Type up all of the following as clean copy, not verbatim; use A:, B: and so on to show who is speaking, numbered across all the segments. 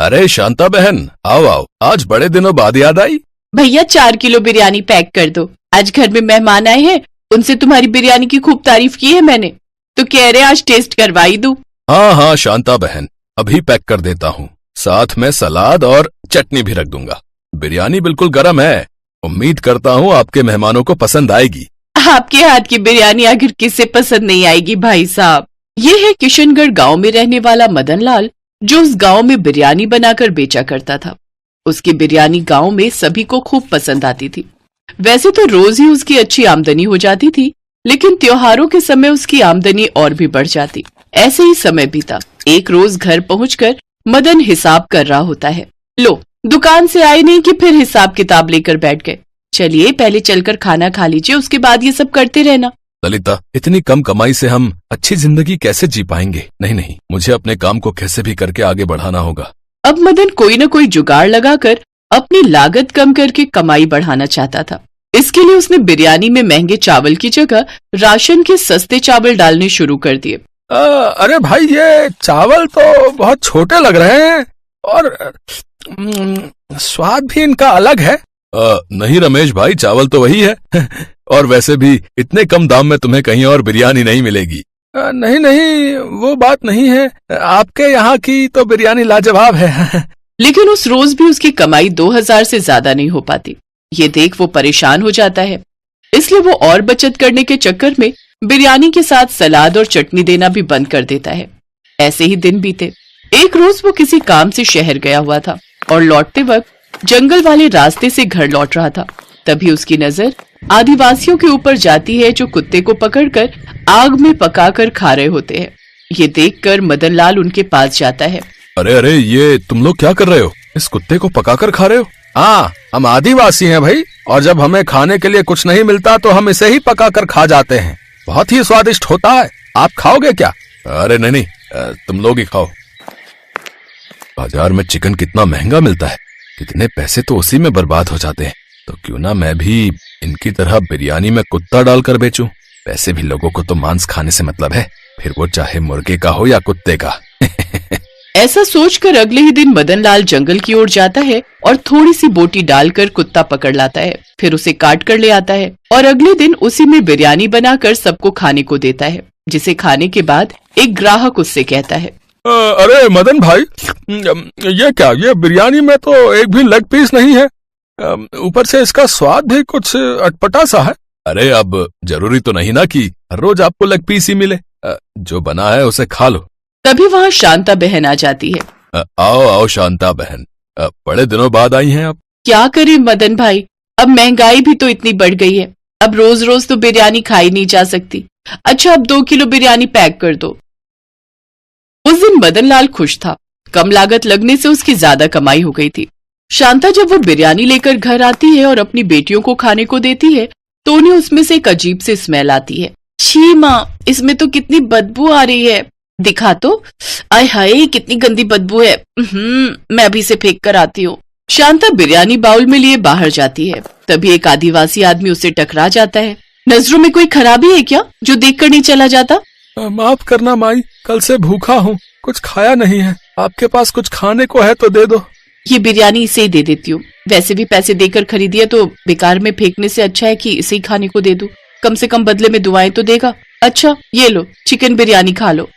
A: अरे शांता बहन, आओ आओ, आज बड़े दिनों बाद याद आई।
B: भैया 4 किलो बिरयानी पैक कर दो, आज घर में मेहमान आए हैं, उनसे तुम्हारी बिरयानी की खूब तारीफ की है मैंने, तो कह रहे आज टेस्ट करवाई दूं।
A: हाँ हाँ शांता बहन, अभी पैक कर देता हूँ, साथ में सलाद और चटनी भी रख दूंगा। बिरयानी बिल्कुल गर्म है, उम्मीद करता हूँ आपके मेहमानों को पसंद आएगी।
B: आपके हाथ की बिरयानी आखिर किसे पसंद नहीं आएगी भाई साहब। ये है किशनगढ़ गांव में रहने वाला मदन लाल, जो उस गांव में बिरयानी बनाकर बेचा करता था। उसकी बिरयानी गांव में सभी को खूब पसंद आती थी। वैसे तो रोज ही उसकी अच्छी आमदनी हो जाती थी, लेकिन त्योहारों के समय उसकी आमदनी और भी बढ़ जाती। ऐसे ही समय बीता। एक रोज घर पहुंचकर मदन हिसाब कर रहा होता है। लो, दुकान से आए नहीं कि फिर हिसाब किताब लेकर बैठ गए। चलिए पहले चलकर खाना खा लीजिए, उसके बाद ये सब करते रहना।
A: ललिता, इतनी कम कमाई से हम अच्छी जिंदगी कैसे जी पाएंगे? नहीं नहीं, मुझे अपने काम को कैसे भी करके आगे बढ़ाना होगा।
B: अब मदन कोई न कोई जुगाड़ लगाकर अपनी लागत कम करके कमाई बढ़ाना चाहता था। इसके लिए उसने बिरयानी में महंगे चावल की जगह राशन के सस्ते चावल डालने शुरू कर दिए।
A: अरे भाई, ये चावल तो बहुत छोटे लग रहे हैं और स्वाद भी इनका अलग है। नहीं रमेश भाई, चावल तो वही है और वैसे भी इतने कम दाम में तुम्हें कहीं और बिरयानी नहीं मिलेगी। नहीं नहीं, वो बात नहीं है, आपके यहाँ की तो बिरयानी लाजवाब है।
B: लेकिन उस रोज भी उसकी कमाई 2000 से ज्यादा नहीं हो पाती। ये देख वो परेशान हो जाता है, इसलिए वो और बचत करने के चक्कर में बिरयानी के साथ सलाद और चटनी देना भी बंद कर देता है। ऐसे ही दिन बीते। एक रोज वो किसी काम से शहर गया हुआ था और लौटते वक्त जंगल वाले रास्ते से घर लौट रहा था। तभी उसकी नजर आदिवासियों के ऊपर जाती है, जो कुत्ते को पकड़कर आग में पकाकर खा रहे होते हैं। ये देखकर मदन लाल उनके पास जाता है।
A: अरे अरे, ये तुम लोग क्या कर रहे हो? इस कुत्ते को पकाकर खा रहे हो? हाँ, हम आदिवासी हैं भाई, और जब हमें खाने के लिए कुछ नहीं मिलता तो हम इसे ही पकाकर खा जाते हैं। बहुत ही स्वादिष्ट होता है, आप खाओगे क्या? अरे नहीं नहीं, तुम लोग ही खाओ। बाजार में चिकन कितना महंगा मिलता है, कितने पैसे तो उसी में बर्बाद हो जाते हैं। तो क्यों ना मैं भी इनकी तरह बिरयानी में कुत्ता डालकर बेचूं। वैसे भी लोगों को तो मांस खाने से मतलब है, फिर वो चाहे मुर्गे का हो या कुत्ते का।
B: ऐसा सोचकर अगले ही दिन मदन लाल जंगल की ओर जाता है और थोड़ी सी बोटी डालकर कुत्ता पकड़ लाता है। फिर उसे काट कर ले आता है और अगले दिन उसी में बिरयानी बनाकर सबको खाने को देता है, जिसे खाने के बाद एक ग्राहक उससे कहता है,
A: अरे मदन भाई, ये क्या, ये बिरयानी में तो एक भी लेग पीस नहीं है, ऊपर से इसका स्वाद भी कुछ अटपटा सा है। अरे अब जरूरी तो नहीं ना कि हर रोज आपको लेग पीस ही मिले, जो बना है उसे खा लो।
B: तभी वहाँ शांता बहन आ जाती है।
A: आओ आओ शांता बहन, बड़े दिनों बाद आई हैं आप।
B: क्या करें मदन भाई, अब महंगाई भी तो इतनी बढ़ गई है, अब रोज रोज तो बिरयानी खाई नहीं जा सकती। अच्छा, अब 2 किलो बिरयानी पैक कर दो। उस दिन मदन लाल खुश था, कम लागत लगने से उसकी ज्यादा कमाई हो गई थी। शांता जब वो बिरयानी लेकर घर आती है और अपनी बेटियों को खाने को देती है, तो उन्हें उसमें से एक अजीब सी स्मेल आती है। छी माँ, इसमें तो कितनी बदबू आ रही है, दिखा तो, आय हाय कितनी गंदी बदबू है। मैं अभी से फेंक कर आती हूँ। शांता बिरयानी बाउल में लिए बाहर जाती है, तभी एक आदिवासी आदमी उससे टकरा जाता है। नजरों में कोई खराबी है क्या, जो देखकर नहीं चला जाता?
A: माफ करना माई, कल से भूखा हूँ, कुछ खाया नहीं है, आपके पास कुछ खाने को है तो दे दो।
B: ये बिरयानी इसे ही दे देती हूँ, वैसे भी पैसे देकर खरीदी है तो बेकार में फेंकने से अच्छा है कि इसे ही खाने को दे दूं, कम से कम बदले में दुआएं तो देगा। अच्छा ये लो, चिकन बिरयानी खा लो।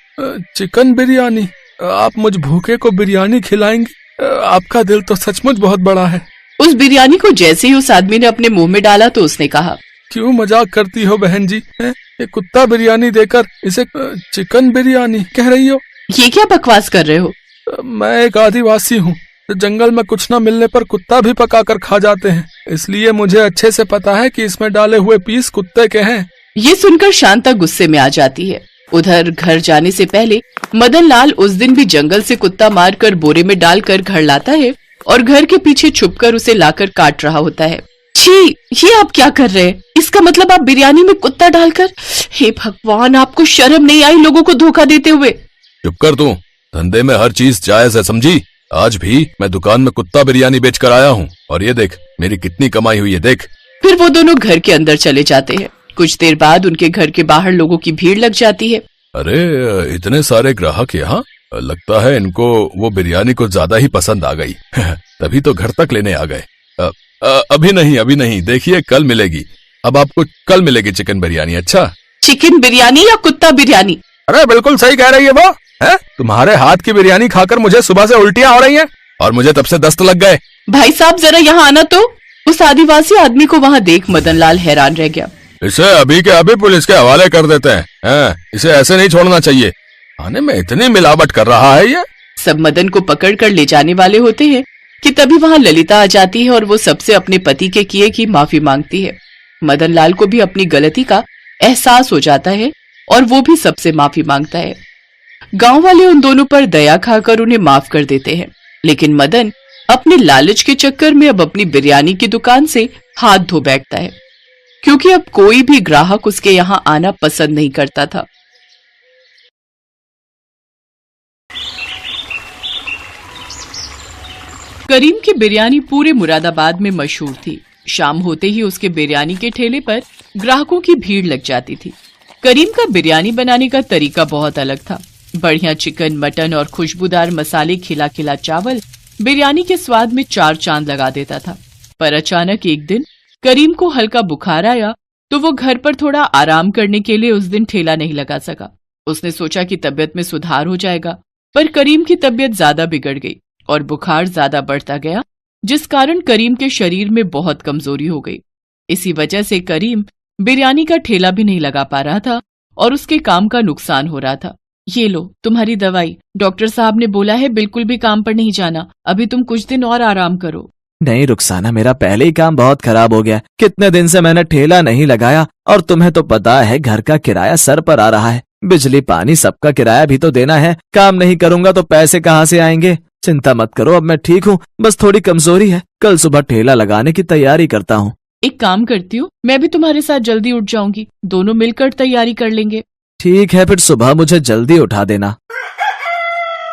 A: चिकन बिरयानी? आप मुझ भूखे को बिरयानी खिलाएंगी? आपका दिल तो सचमुच बहुत बड़ा है।
B: उस बिरयानी को जैसे ही उस आदमी ने अपने मुंह में डाला तो उसने कहा,
A: क्यों मजाक करती हो बहन जी, ये कुत्ता बिरयानी देकर इसे चिकन बिरयानी कह रही हो?
B: ये क्या बकवास कर रहे हो?
A: मैं एक आदिवासी हूँ, जंगल में कुछ न मिलने पर कुत्ता भी पकाकर खा जाते हैं, इसलिए मुझे अच्छे से पता है कि इसमें डाले हुए पीस कुत्ते के हैं।
B: ये सुनकर शांता गुस्से में आ जाती है। उधर घर जाने से पहले मदन लाल उस दिन भी जंगल से कुत्ता मारकर बोरे में डालकर घर लाता है और घर के पीछे छुपकर उसे लाकर काट रहा होता है। छी, ये आप क्या कर रहे हैं? इसका मतलब आप बिरयानी में कुत्ता डालकर? हे भगवान, आपको शर्म नहीं आई लोगों को धोखा देते हुए?
A: चुप कर तू, धंधे में हर चीज जायज है, समझी? आज भी मैं दुकान में कुत्ता बिरयानी बेच कर आया हूँ और ये देख मेरी कितनी कमाई हुई है, देख।
B: फिर वो दोनों घर के अंदर चले जाते हैं। कुछ देर बाद उनके घर के बाहर लोगों की भीड़ लग जाती है।
A: अरे इतने सारे ग्राहक यहाँ, लगता है इनको वो बिरयानी कुछ ज्यादा ही पसंद आ गई। तभी तो घर तक लेने आ गए। अभी नहीं, देखिए कल मिलेगी। अब आपको कल मिलेगी चिकन बिरयानी। अच्छा,
B: चिकन बिरयानी या कुत्ता बिरयानी?
A: अरे बिल्कुल सही कह रही है वो। है तुम्हारे हाथ की बिरयानी खाकर मुझे सुबह से उल्टियां हो रही हैं और मुझे तब से दस्त लग गए।
B: भाई साहब जरा यहाँ आना तो। उस आदिवासी आदमी को वहाँ देख मदनलाल हैरान रह गया।
A: इसे अभी के अभी पुलिस के हवाले कर देते हैं। इसे ऐसे नहीं छोड़ना चाहिए। खाने में इतनी मिलावट कर रहा है ये।
B: सब मदन को पकड़ कर ले जाने वाले होते हैं कि तभी वहाँ ललिता आ जाती है और वो सबसे अपने पति के किए की माफी मांगती है। मदनलाल को भी अपनी गलती का एहसास हो जाता है और वो भी सबसे माफी मांगता है। गांव वाले उन दोनों पर दया खाकर उन्हें माफ कर देते हैं, लेकिन मदन अपने लालच के चक्कर में अब अपनी बिरयानी की दुकान से हाथ धो बैठता है, क्योंकि अब कोई भी ग्राहक उसके यहाँ आना पसंद नहीं करता था। करीम की बिरयानी पूरे मुरादाबाद में मशहूर थी। शाम होते ही उसके बिरयानी के ठेले पर ग्राहकों की भीड़ लग जाती थी। करीम का बिरयानी बनाने का तरीका बहुत अलग था। बढ़िया चिकन, मटन और खुशबूदार मसाले, खिला खिला चावल बिरयानी के स्वाद में चार चांद लगा देता था। पर अचानक एक दिन करीम को हल्का बुखार आया तो वो घर पर थोड़ा आराम करने के लिए उस दिन ठेला नहीं लगा सका। उसने सोचा कि तबीयत में सुधार हो जाएगा, पर करीम की तबीयत ज्यादा बिगड़ गई और बुखार ज्यादा बढ़ता गया, जिस कारण करीम के शरीर में बहुत कमजोरी हो गई। इसी वजह से करीम बिरयानी का ठेला भी नहीं लगा पा रहा था और उसके काम का नुकसान हो रहा था। ये लो तुम्हारी दवाई, डॉक्टर साहब ने बोला है बिल्कुल भी काम पर नहीं जाना, अभी तुम कुछ दिन और आराम करो।
C: नहीं रुखसाना, मेरा पहले ही काम बहुत खराब हो गया। कितने दिन से मैंने ठेला नहीं लगाया और तुम्हें तो पता है घर का किराया सर पर आ रहा है। बिजली पानी सबका किराया भी तो देना है। काम नहीं करूंगा तो पैसे कहाँ से आएंगे। चिंता मत करो, अब मैं ठीक हूँ, बस थोड़ी कमजोरी है। कल सुबह ठेला लगाने की तैयारी करता हूँ।
B: एक काम करती हूँ, मैं भी तुम्हारे साथ जल्दी उठ जाऊंगी, दोनों मिलकर तैयारी कर लेंगे।
C: ठीक है, फिर सुबह मुझे जल्दी उठा देना।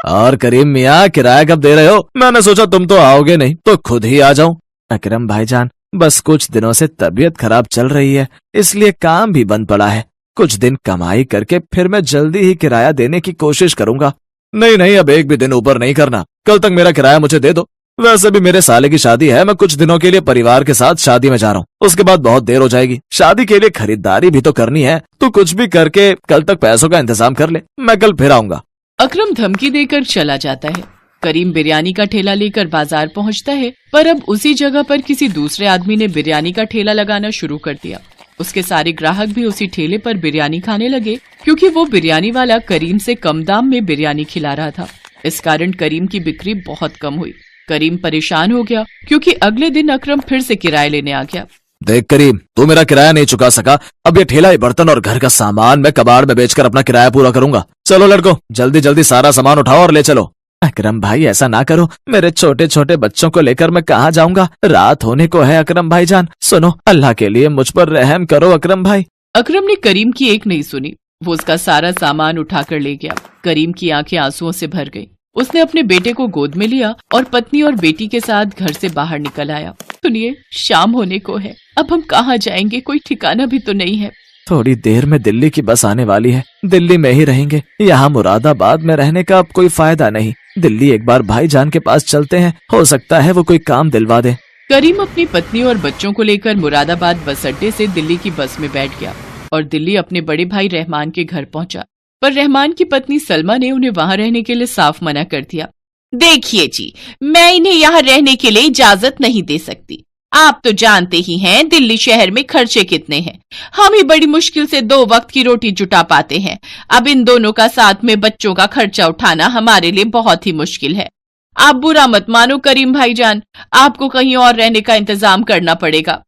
C: और करीम मियाँ, किराया कब दे रहे हो? मैंने सोचा तुम तो आओगे नहीं तो खुद ही आ जाऊं। अकरम भाईजान, बस कुछ दिनों से तबीयत खराब चल रही है, इसलिए काम भी बंद पड़ा है। कुछ दिन कमाई करके फिर मैं जल्दी ही किराया देने की कोशिश करूंगा। नहीं, अब एक भी दिन ऊपर नहीं करना। कल तक मेरा किराया मुझे दे दो। वैसे भी मेरे साले की शादी है, मैं कुछ दिनों के लिए परिवार के साथ शादी में जा रहा हूँ, उसके बाद बहुत देर हो जाएगी। शादी के लिए खरीदारी भी तो करनी है। तू कुछ भी करके कल तक पैसों का इंतजाम कर ले, मैं कल फिर आऊंगा।
B: अकरम धमकी देकर चला जाता है। करीम बिरयानी का ठेला लेकर बाजार पहुंचता है, पर अब उसी जगह पर किसी दूसरे आदमी ने बिरयानी का ठेला लगाना शुरू कर दिया। उसके सारे ग्राहक भी उसी ठेले पर बिरयानी खाने लगे, क्योंकि वो बिरयानी वाला करीम से कम दाम में बिरयानी खिला रहा था। इस कारण करीम की बिक्री बहुत कम हुई। करीम परेशान हो गया, क्योंकि अगले दिन अकरम फिर से किराया लेने आ गया।
C: देख करीम, तू मेरा किराया नहीं चुका सका, अब ये ठेला, बर्तन और घर का सामान मैं कबाड़ में बेचकर अपना किराया पूरा करूंगा। चलो लड़को, जल्दी जल्दी सारा सामान उठाओ और ले चलो। अकरम भाई, ऐसा ना करो, मेरे छोटे छोटे बच्चों को लेकर मैं कहाँ जाऊंगा? रात होने को है। अकरम भाईजान सुनो, अल्लाह के लिए मुझ पर रहम करो अकरम भाई।
B: अकरम ने करीम की एक नहीं सुनी, वो उसका सारा सामान उठाकर ले गया। करीम की आंखें आंसुओं से भर गई। उसने अपने बेटे को गोद में लिया और पत्नी और बेटी के साथ घर से बाहर निकल आया। सुनिए, शाम होने को है, अब हम कहाँ जाएंगे? कोई ठिकाना भी तो नहीं है।
C: थोड़ी देर में दिल्ली की बस आने वाली है, दिल्ली में ही रहेंगे। यहाँ मुरादाबाद में रहने का अब कोई फायदा नहीं। दिल्ली एक बार भाईजान के पास चलते हैं, हो सकता है वो कोई काम दिलवा दे।
B: करीम अपनी पत्नी और बच्चों को लेकर मुरादाबाद बस अड्डे से दिल्ली की बस में बैठ गया और दिल्ली अपने बड़े भाई रहमान के घर पहुंचा। पर रहमान की पत्नी सलमा ने उन्हें वहां रहने के लिए साफ मना कर दिया। देखिए जी, मैं इन्हें यहाँ रहने के लिए इजाजत नहीं दे सकती। आप तो जानते ही हैं दिल्ली शहर में खर्चे कितने हैं। हम ही बड़ी मुश्किल से 2 वक्त की रोटी जुटा पाते हैं। अब इन दोनों का साथ में बच्चों का खर्चा उठाना हमारे लिए बहुत ही मुश्किल है। आप बुरा मत मानो करीम भाईजान, आपको कहीं और रहने का इंतजाम करना पड़ेगा।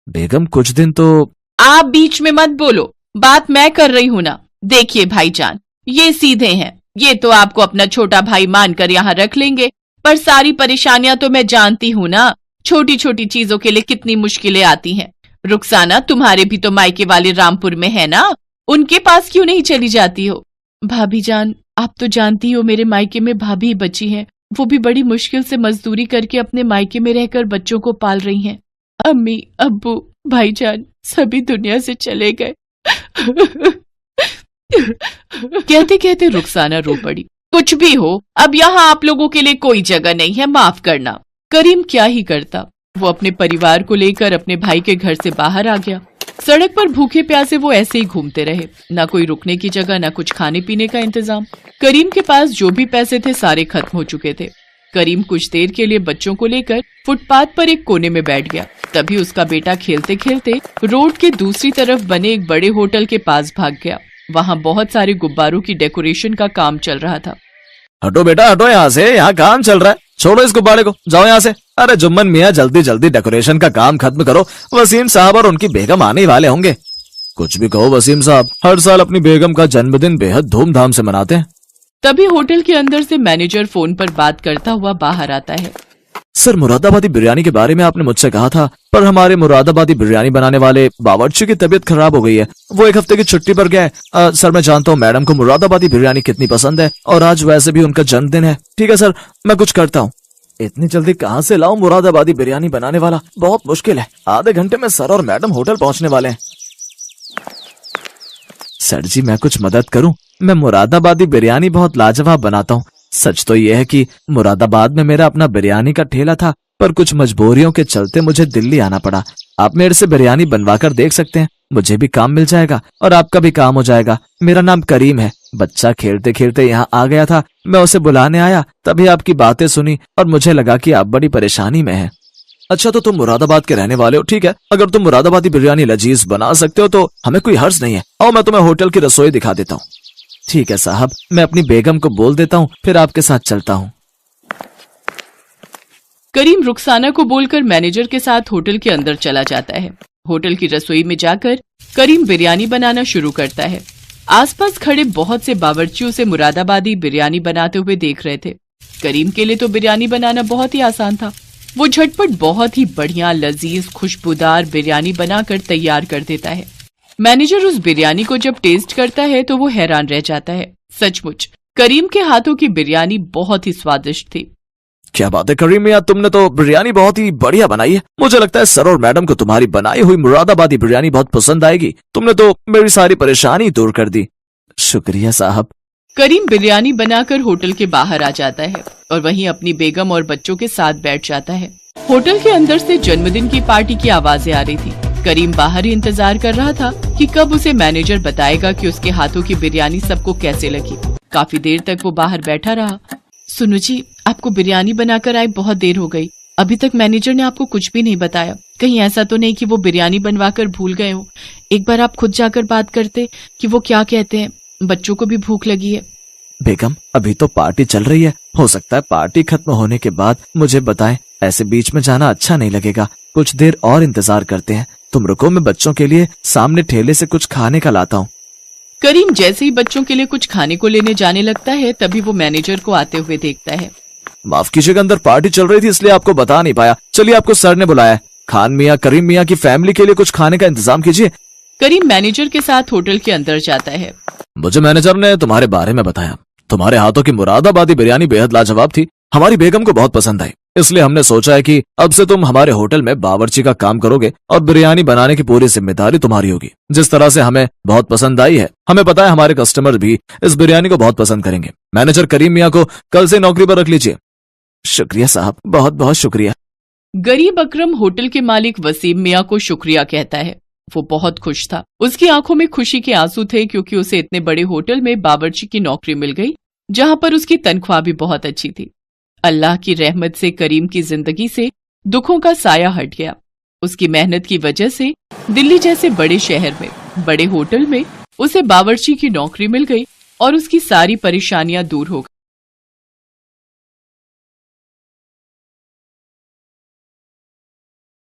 C: बेगम, कुछ दिन तो।
B: आप बीच में मत बोलो, बात मैं कर रही हूँ ना। देखिए भाईजान, ये सीधे हैं, ये तो आपको अपना छोटा भाई मानकर यहाँ रख लेंगे, पर सारी परेशानियां तो मैं जानती हूँ ना। छोटी छोटी चीजों के लिए कितनी मुश्किलें आती हैं। रुखसाना, तुम्हारे भी तो मायके वाले रामपुर में है ना, उनके पास क्यों नहीं चली जाती हो? भाभी जान, आप तो जानती हो मेरे मायके में भाभी बची हैं, वो भी बड़ी मुश्किल से मजदूरी करके अपने मायके में रहकर बच्चों को पाल रही हैं। अम्मी, अब्बू, भाईजान सभी दुनिया से चले गए। कहते कहते रुखसाना रो पड़ी। कुछ भी हो, अब यहाँ आप लोगों के लिए कोई जगह नहीं है, माफ करना। करीम क्या ही करता, वो अपने परिवार को लेकर अपने भाई के घर से बाहर आ गया। सड़क पर भूखे प्यासे वो ऐसे ही घूमते रहे, ना कोई रुकने की जगह, ना कुछ खाने पीने का इंतजाम। करीम के पास जो भी पैसे थे सारे खत्म हो चुके थे। करीम कुछ देर के लिए बच्चों को लेकर फुटपाथ पर एक कोने में बैठ गया। तभी उसका बेटा खेलते खेलते रोड के दूसरी तरफ बने एक बड़े होटल के पास भाग गया। वहाँ बहुत सारे गुब्बारों की डेकोरेशन का काम चल रहा था।
C: हटो बेटा हटो यहाँ से, यहाँ काम चल रहा है, छोड़ो इस गुब्बारे को, जाओ यहाँ से। अरे जुम्मन मियाँ जल्दी जल्दी डेकोरेशन का काम खत्म करो, वसीम साहब और उनकी बेगम आने ही वाले होंगे। कुछ भी कहो वसीम साहब, हर साल अपनी बेगम का जन्मदिन बेहद धूमधाम से मनाते हैं।
B: तभी होटल के अंदर से मैनेजर फोन पर बात करता हुआ बाहर आता है।
C: सर, मुरादाबादी बिरयानी के बारे में आपने मुझसे कहा था, पर हमारे मुरादाबादी बिरयानी बनाने वाले बावर्ची की तबीयत खराब हो गई है, वो एक हफ्ते की छुट्टी पर गया है। सर मैं जानता हूँ मैडम को मुरादाबादी बिरयानी कितनी पसंद है, और आज वैसे भी उनका जन्मदिन है। ठीक है सर, मैं कुछ करता हूँ। इतनी जल्दी कहाँ से लाऊं मुरादाबादी बिरयानी बनाने वाला, बहुत मुश्किल है। आधे घंटे में सर और मैडम होटल पहुँचने वाले हैं। सर जी मैं कुछ मदद करूं? मैं मुरादाबादी बिरयानी बहुत लाजवाब बनाता हूं। सच तो यह है कि मुरादाबाद में मेरा अपना बिरयानी का ठेला था, पर कुछ मजबूरियों के चलते मुझे दिल्ली आना पड़ा। आप मेरे से बिरयानी बनवा कर देख सकते हैं, मुझे भी काम मिल जाएगा और आपका भी काम हो जाएगा। मेरा नाम करीम है। बच्चा खेलते खेलते यहाँ आ गया था, मैं उसे बुलाने आया, तभी आपकी बातें सुनी और मुझे लगा कि आप बड़ी परेशानी में हैं। अच्छा तो तुम मुरादाबाद के रहने वाले हो, ठीक है। अगर तुम मुरादाबादी बिरयानी लजीज बना सकते हो तो हमें कोई हर्ज नहीं है। आओ मैं तुम्हें होटल की रसोई दिखा देता हूँ। ठीक है साहब, मैं अपनी बेगम को बोल देता हूँ, फिर आपके साथ चलता हूँ।
B: करीम रुखसाना को बोलकर मैनेजर के साथ होटल के अंदर चला जाता है। होटल की रसोई में जाकर करीम बिरयानी बनाना शुरू करता है। आसपास खड़े बहुत से बावर्ची उसे मुरादाबादी बिरयानी बनाते हुए देख रहे थे। करीम के लिए तो बिरयानी बनाना बहुत ही आसान था। वो झटपट बहुत ही बढ़िया लजीज खुशबूदार बिरयानी बनाकर तैयार कर देता है। मैनेजर उस बिरयानी को जब टेस्ट करता है तो वो हैरान रह जाता है। सचमुच करीम के हाथों की बिरयानी बहुत ही स्वादिष्ट थी।
C: क्या बात है करीम मियां, तुमने तो बिरयानी बहुत ही बढ़िया बनाई है। मुझे लगता है सर और मैडम को तुम्हारी बनाई हुई मुरादाबादी बिरयानी बहुत पसंद आएगी। तुमने तो मेरी सारी परेशानी दूर कर दी। शुक्रिया साहब।
B: करीम बिरयानी बनाकर होटल के बाहर आ जाता है और वहीं अपनी बेगम और बच्चों के साथ बैठ जाता है। होटल के अंदर से जन्मदिन की पार्टी की आवाजें आ रही थी। करीम बाहर ही इंतजार कर रहा था कि कब उसे मैनेजर बताएगा कि उसके हाथों की बिरयानी सबको कैसे लगी। काफी देर तक वो बाहर बैठा रहा। सुनो जी, आपको बिरयानी बनाकर आए बहुत देर हो गई, अभी तक मैनेजर ने आपको कुछ भी नहीं बताया। कहीं ऐसा तो नहीं कि वो बिरयानी बनवाकर भूल गए हो? एक बार आप खुद जाकर बात करते कि वो क्या कहते हैं, बच्चों को भी भूख लगी है।
C: बेगम अभी तो पार्टी चल रही है, हो सकता है पार्टी खत्म होने के बाद मुझे बताएं। ऐसे बीच में जाना अच्छा नहीं लगेगा। कुछ देर और इंतजार करते हैं। तुम रुको, मैं बच्चों के लिए सामने ठेले से कुछ खाने का लाता हूँ।
B: करीम जैसे ही बच्चों के लिए कुछ खाने को लेने जाने लगता है तभी वो मैनेजर को आते हुए देखता है।
C: माफ कीजिएगा, अंदर पार्टी चल रही थी इसलिए आपको बता नहीं पाया। चलिए आपको सर ने बुलाया है। खान मियाँ करीम मियाँ की फैमिली के लिए कुछ खाने का इंतजाम कीजिए।
B: करीम मैनेजर के साथ होटल के अंदर जाता है।
C: मुझे मैनेजर ने तुम्हारे बारे में बताया। तुम्हारे हाथों की मुरादाबादी बिरयानी बेहद लाजवाब थी, हमारी बेगम को बहुत पसंद आई। इसलिए हमने सोचा है कि अब से तुम हमारे होटल में बावर्ची का काम करोगे और बिरयानी बनाने की पूरी जिम्मेदारी तुम्हारी होगी। जिस तरह से हमें बहुत पसंद आई है, हमें पता है हमारे कस्टमर भी इस बिरयानी को बहुत पसंद करेंगे। मैनेजर करीम मियाँ को कल से नौकरी पर रख लीजिए। शुक्रिया साहब, बहुत बहुत शुक्रिया।
B: गरीब अकरम होटल के मालिक वसीम मियाँ को शुक्रिया कहता है। वो बहुत खुश था। उसकी आंखों में खुशी के आंसू थे क्योंकि उसे इतने बड़े होटल में बावर्ची की नौकरी मिल गई, जहां पर उसकी तनख्वाह भी बहुत अच्छी थी। अल्लाह की रहमत से करीम की जिंदगी से दुखों का साया हट गया। उसकी मेहनत की वजह से दिल्ली जैसे बड़े शहर में बड़े होटल में उसे बावर्ची की नौकरी मिल गई और उसकी सारी परेशानियां दूर हो गई।